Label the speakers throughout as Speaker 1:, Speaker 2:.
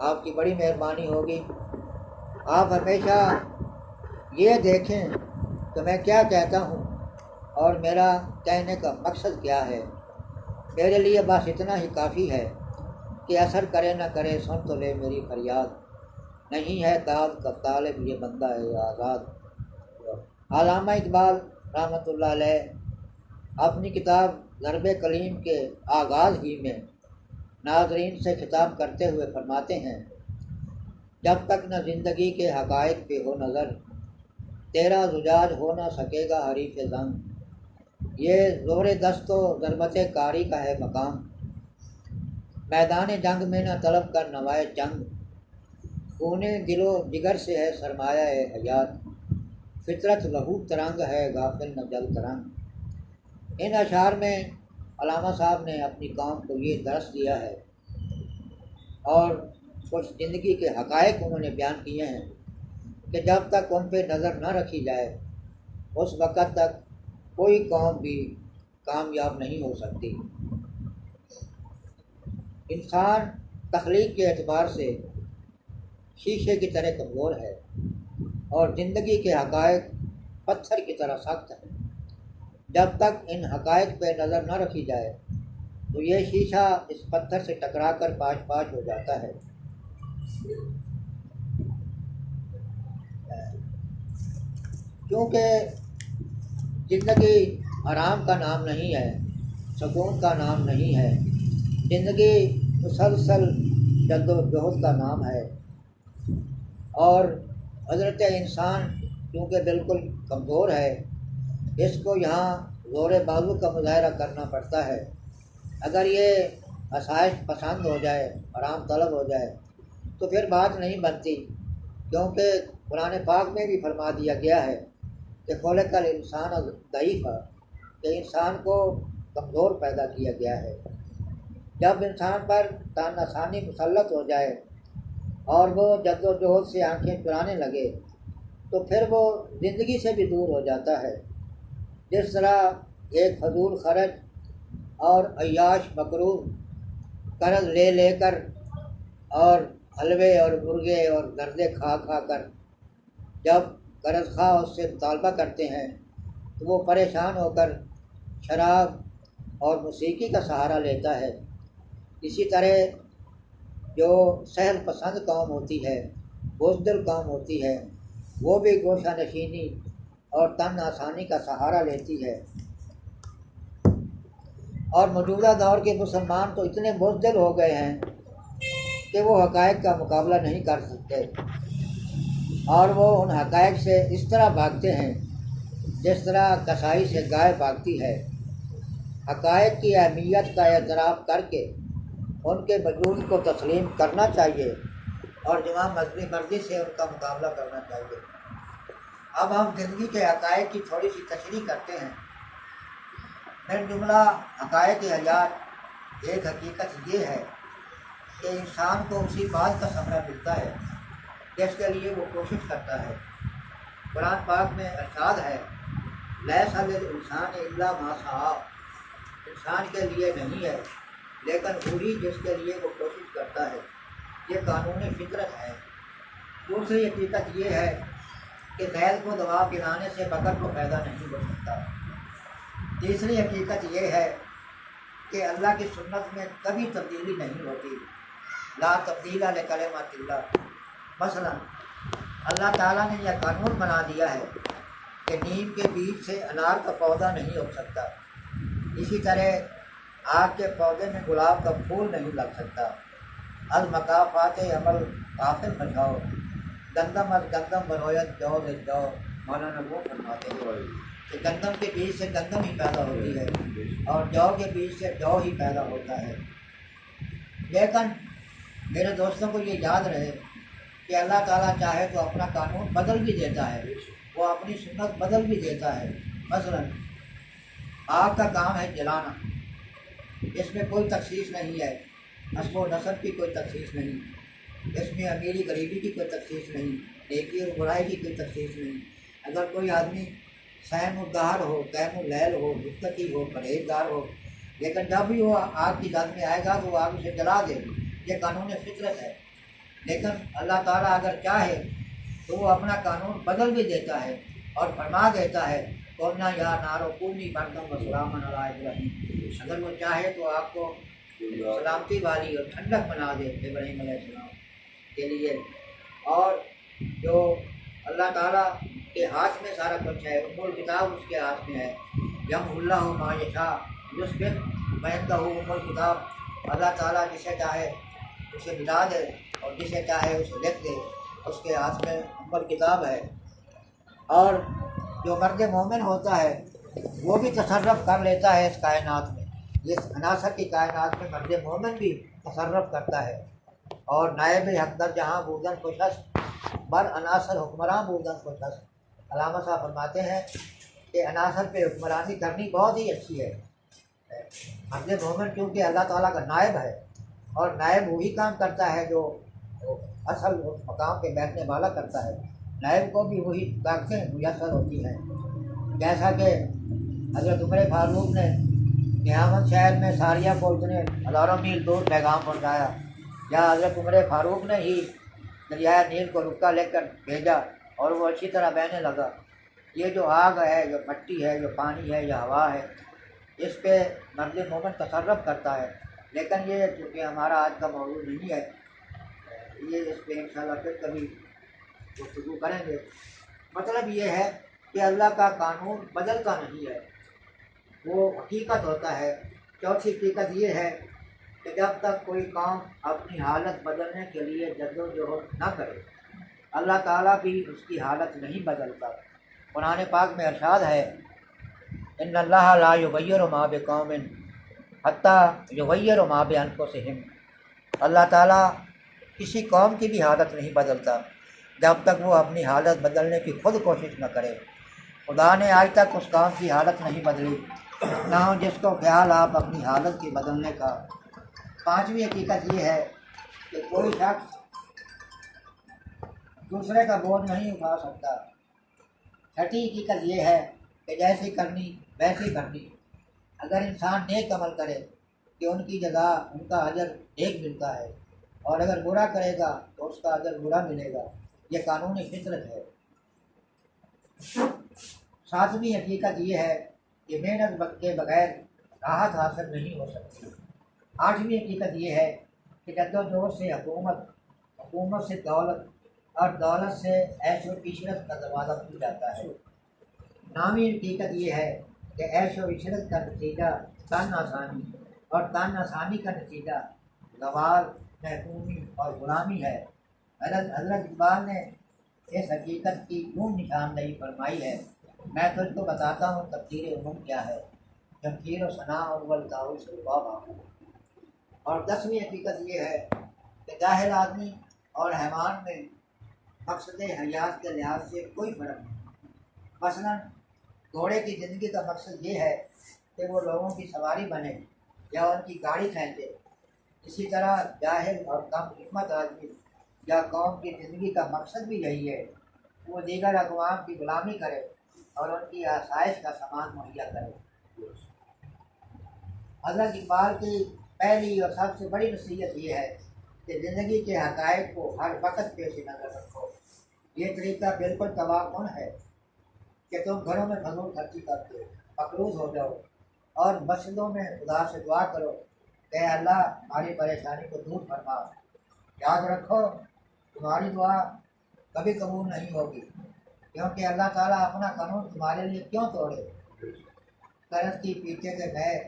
Speaker 1: آپ کی بڑی مہربانی ہوگی۔ آپ ہمیشہ یہ دیکھیں کہ میں کیا کہتا ہوں اور میرا کہنے کا مقصد کیا ہے۔ میرے لیے بس اتنا ہی کافی ہے کہ اثر کرے نہ کرے سن تو لے میری فریاد، نہیں ہے داد کا طالب یہ بندہ ہے آزاد۔ علامہ اقبال رحمۃ اللہ علیہ اپنی کتاب ضرب کلیم کے آغاز ہی میں ناظرین سے خطاب کرتے ہوئے فرماتے ہیں، جب تک نہ زندگی کے حقائق پہ ہو نظر، تیرا زجاج ہو نہ سکے گا حریف زنگ۔ یہ زور دست و ضربت کاری کا ہے مقام، میدان جنگ میں نہ طلب کر نوائے جنگ۔ خون دل و جگر سے ہے سرمایہ حیات، فطرت لہو ترنگ ہے غافل نہ جل ترنگ۔ ان اشعار میں علامہ صاحب نے اپنی قوم کو یہ درس دیا ہے اور کچھ زندگی کے حقائق انہوں نے بیان کیے ہیں کہ جب تک ان پہ نظر نہ رکھی جائے اس وقت تک کوئی قوم بھی کامیاب نہیں ہو سکتی۔ انسان تخلیق کے اعتبار سے شیشے کی طرح کمزور ہے اور زندگی کے حقائق پتھر کی طرح سخت ہے۔ جب تک ان حقائق پہ نظر نہ رکھی جائے تو یہ شیشہ اس پتھر سے ٹکرا کر پاش پاش ہو جاتا ہے۔ کیونکہ زندگی آرام کا نام نہیں ہے، سکون کا نام نہیں ہے، زندگی مسلسل جد و جہد کا نام ہے۔ اور حضرت انسان کیونکہ بالکل کمزور ہے، اس کو یہاں زور بازو کا مظاہرہ کرنا پڑتا ہے۔ اگر یہ آسائش پسند ہو جائے، آرام طلب ہو جائے تو پھر بات نہیں بنتی، کیونکہ قرآن پاک میں بھی فرما دیا گیا ہے کہ خلق الانسان ضعیفا، کہ انسان کو کمزور پیدا کیا گیا ہے۔ جب انسان پر تان آسانی مسلط ہو جائے اور وہ جد و جہد سے آنکھیں چرانے لگے تو پھر وہ زندگی سے بھی دور ہو جاتا ہے۔ جس طرح ایک فضول خرچ اور عیاش مکروہ قرض لے لے کر اور حلوے اور مرغے اور گردے کھا کھا کر جب قرض خواہ اس سے مطالبہ کرتے ہیں تو وہ پریشان ہو کر شراب اور موسیقی کا سہارا لیتا ہے۔ اسی طرح جو سہل پسند قوم ہوتی ہے، بزدل قوم ہوتی ہے، وہ بھی گوشہ نشینی اور تن آسانی کا سہارا لیتی ہے۔ اور موجودہ دور کے مسلمان تو اتنے بزدل ہو گئے ہیں کہ وہ حقائق کا مقابلہ نہیں کر سکتے اور وہ ان حقائق سے اس طرح بھاگتے ہیں جس طرح کسائی سے گائے بھاگتی ہے۔ حقائق کی اہمیت کا اعتراف کر کے ان کے وجود کو تسلیم کرنا چاہیے اور جمع مردی سے ان کا مقابلہ کرنا چاہیے۔ اب ہم زندگی کے حقائق کی تھوڑی سی تشریح کرتے ہیں۔ من جملہ حقائق حیات ایک حقیقت یہ ہے کہ انسان کو اسی بات کا ثمرہ ملتا ہے جس کے لیے وہ کوشش کرتا ہے۔ قرآن پاک میں ارشاد ہے، لیس للانسان الا ما سعی، انسان کے لیے نہیں ہے لیکن وہی جس کے لیے وہ کوشش کرتا ہے، یہ قانون فطرت ہے۔ دوسری حقیقت یہ ہے کہ بیل کو دوا پلانے سے بکر کو پیدا نہیں ہو سکتا۔ تیسری حقیقت یہ ہے کہ اللہ کی سنت میں کبھی تبدیلی نہیں ہوتی، لا تبدیل لکلمات اللہ۔ مثلا اللہ تعالیٰ نے یہ قانون بنا دیا ہے کہ نیم کے بیج سے انار کا پودا نہیں ہو سکتا، اسی طرح آگ کے پودے میں گلاب کا پھول نہیں لگ سکتا۔ از مقافات عمل کافر بچاؤ، گندم از گندم برویت جو از جو، مولانا وہ فرماتے ہیں کہ گندم کے بیج سے گندم ہی پیدا ہوتی ہے اور جو کے بیج سے جو ہی پیدا ہوتا ہے۔ لیکن میرے دوستوں کو یہ یاد رہے کہ اللہ تعالیٰ چاہے تو اپنا قانون بدل بھی دیتا ہے، وہ اپنی سنت بدل بھی دیتا ہے۔ مثلا آگ کا کام ہے جلانا، اس میں کوئی تخصیص نہیں ہے، نسب و نسب کی کوئی تخصیص نہیں، اس میں امیری غریبی کی کوئی تخصیص نہیں، نیکی اور برائی کی کوئی تخصیص نہیں۔ اگر کوئی آدمی صائم الدہر ہو، قیم اللیل ہو، متقی ہو، پرہیزگار ہو، لیکن جب بھی وہ آگ کی ذات میں آئے گا تو وہ آگ اسے جلا دے گی، یہ قانون فطرت ہے۔ لیکن اللہ تعالیٰ اگر چاہے تو وہ اپنا قانون بدل بھی دیتا ہے اور فرما دیتا ہے قومنا یا نارو کونی بردم و سلامن علی ابراہیم، اگر وہ چاہے تو آپ کو سلامتی والی اور ٹھنڈک بنا دے ابراہیم علیہ السلام کے لیے۔ اور جو اللہ تعالیٰ کے ہاتھ میں سارا کچھ ہے، ام الکتاب اس کے ہاتھ میں ہے، یم اللہ ما یشاء یثبت وعندہ ام الکتاب، اللہ تعالیٰ جسے چاہے اسے ملا دے اور جسے چاہے اسے لکھ دے، اس کے ہاتھ میں ام الکتاب ہے۔ اور جو مرد مومن ہوتا ہے وہ بھی تصرف کر لیتا ہے اس کائنات میں، اس عناصر کی کائنات میں مرد مومن بھی تصرف کرتا ہے۔ اور نائب حقدر جہاں بودن خوشس بر عناصر حکمراں بودن خوشس، علامہ صاحب فرماتے ہیں کہ عناصر پہ حکمرانی کرنی بہت ہی اچھی ہے۔ مرد مومن کیونکہ اللہ تعالیٰ کا نائب ہے، اور نائب وہی کام کرتا ہے جو اصل مقام پہ بیٹھنے والا کرتا ہے، نائب کو بھی وہی طاقتیں میسر ہوتی ہیں۔ جیسا کہ حضرت عمر فاروق نے قیامت شہر میں ساریہ کو اتنے ہزاروں میل دور پیغام پہنچایا، یا حضرت عمر فاروق نے ہی دریائے نیل کو رکا لے کر بھیجا اور وہ اچھی طرح بہنے لگا۔ یہ جو آگ ہے، جو مٹی ہے، جو پانی ہے، یا ہوا ہے، اس پہ مرد مومن تصرف کرتا ہے۔ لیکن یہ چونکہ ہمارا آج کا موضوع نہیں ہے، یہ اس پہ انشاءاللہ پھر کبھی گفتگو کریں گے۔ مطلب یہ ہے کہ اللہ کا قانون بدلتا نہیں ہے، وہ حقیقت ہوتا ہے۔ چوتھی حقیقت یہ ہے کہ جب تک کوئی قوم اپنی حالت بدلنے کے لیے جدوجہد نہ کرے، اللہ تعالیٰ بھی اس کی حالت نہیں بدلتا۔ قرآن پاک میں ارشاد ہے ان اللہ لا یغیر ما بقوم حتی یغیر ما بانفسہم، اللہ تعالیٰ کسی قوم کی بھی حالت نہیں بدلتا جب تک وہ اپنی حالت بدلنے کی خود کوشش نہ کرے۔ خدا نے آج تک اس قوم کی حالت نہیں بدلی، نہ ہو جس کو خیال آپ اپنی حالت کی بدلنے کا۔ پانچویں حقیقت یہ ہے کہ کوئی شخص دوسرے کا بوجھ نہیں اٹھا سکتا۔ چھٹی حقیقت یہ ہے کہ جیسی کرنی ویسی کرنی۔ اگر انسان نیک عمل کرے کہ ان کی جزا، ان کا اجر نیک ملتا ہے، اور اگر برا کرے گا تو اس کا اجر برا ملے گا، یہ قانونی فطرت ہے۔ ساتویں حقیقت یہ ہے کہ محنت کے بغیر راحت حاصل نہیں ہو سکتی۔ آٹھویں حقیقت یہ ہے کہ جدوجہد سے حکومت، حکومت سے دولت، اور دولت سے عیش و عشرت کا دروازہ کھل جاتا ہے۔ نویں حقیقت یہ ہے کہ عیش و عشرت کا نتیجہ تن آسانی، اور تن آسانی کا نتیجہ زوال، محکومی اور غلامی ہے۔ حضرت اقبال نے اس حقیقت کی یوں نشاندہی فرمائی ہے، میں تجھ کو بتاتا ہوں تقدیر امم کیا ہے، جمشیر و ثنا اول داؤ سے بابا۔ اور دسویں حقیقت یہ ہے کہ جاہل آدمی اور حیوان میں مقصد حیات کے لحاظ سے کوئی فرق نہیں۔ مثلا گھوڑے کی زندگی کا مقصد یہ ہے کہ وہ لوگوں کی سواری بنے یا ان کی گاڑی کھینچے، اسی طرح جاہل اور کم حکمت آدمی یا قوم کی زندگی کا مقصد بھی یہی ہے، وہ دیگر اقوام کی غلامی کرے اور ان کی آسائش کا سامان مہیا کرے۔ حضرت اقبال کی پہلی اور سب سے بڑی نصیحت یہ ہے کہ زندگی کے حقائق کو ہر وقت پیش نظر رکھو۔ یہ طریقہ بالکل تباہ کن ہے کہ تم گھروں میں فضول خرچی کرتے ہو، مقروض ہو جاؤ، اور مسجدوں میں خدا سے دعا کرو کہ اے اللہ ہماری پریشانی کو دور فرما۔ یاد رکھو تمہاری دعا کبھی قبول نہیں ہوگی، کیونکہ اللہ تعالیٰ اپنا قانون تمہارے لیے کیوں توڑے۔ قرض کی پیچھے سے گئے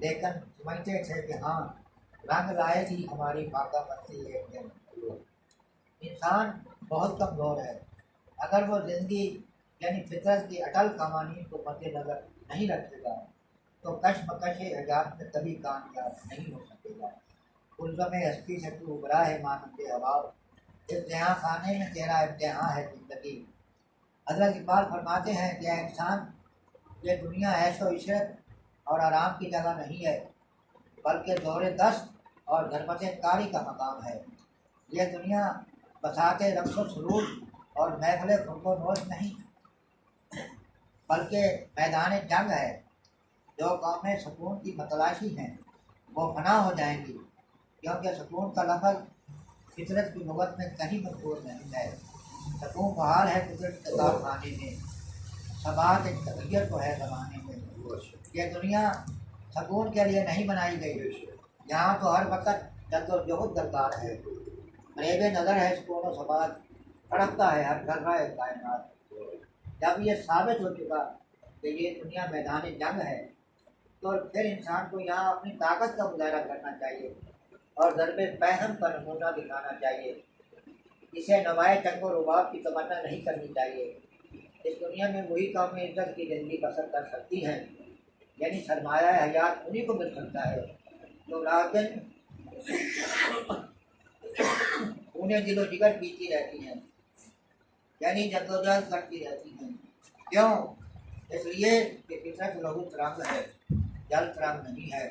Speaker 1: لیکن سمجھتے تھے کہ ہاں رنگ لائے گی ہماری فاقہ بنتی ہے۔ انسان بہت کمزور ہے، اگر وہ زندگی یعنی فطرت کی اٹل قوانین کو مد نظر نہیں رکھے گا تو کشمکش حیات میں کبھی کامیاب نہیں ہو سکے گا۔ الزم ہستی سے تو ابھرا ہے مانند ہوا، امتحان خانے میں تیرا امتحان ہے زندگی۔ حضرت اقبال فرماتے ہیں کہ اے انسان، یہ دنیا عیش و عشرت اور آرام کی جگہ نہیں ہے، بلکہ دور دست اور غربت کاری کا مقام ہے۔ یہ دنیا بساط رقص و سرور اور محفل خرگ و نوش نہیں، بلکہ میدان جنگ ہے۔ جو قومیں سکون کی متلاشی ہیں وہ فنا ہو جائیں گی، کیونکہ سکون کا لفظ فطرت کی لغت میں کہیں مذکور نہیں ہے۔ سکون بحال ہے قدرت کے کارخانے میں، ثبات ایک تغیر کو ہے زمانے میں۔ یہ دنیا سکون کے لیے نہیں بنائی گئی، یہاں تو ہر وقت جد و جہد درکار ہے۔ فریب نظر ہے سکون و ثبات، کھڑکتا ہے ہر ذرہ کائنات۔ جب یہ ثابت ہو چکا کہ یہ دنیا میدان جنگ ہے، تو پھر انسان کو یہاں اپنی طاقت کا مظاہرہ کرنا چاہیے اور ضرب پہن پر نمونہ دکھانا چاہیے۔ اسے نوائے چنگ و رباب کی تمنا نہیں کرنی چاہیے۔ اس دنیا میں وہی قوم عزت کی زندگی بسر کر سکتی ہے، یعنی سرمایہ حیات انہیں کو مل سکتا ہے جو رات دن انہیں دل و جگر پیتی رہتی ہیں، یعنی جدوجہد کرتی رہتی ہیں۔ کیوں؟ اس لیے کہ فطرت لہو ترنگ ہے، جل ترنگ نہیں ہے۔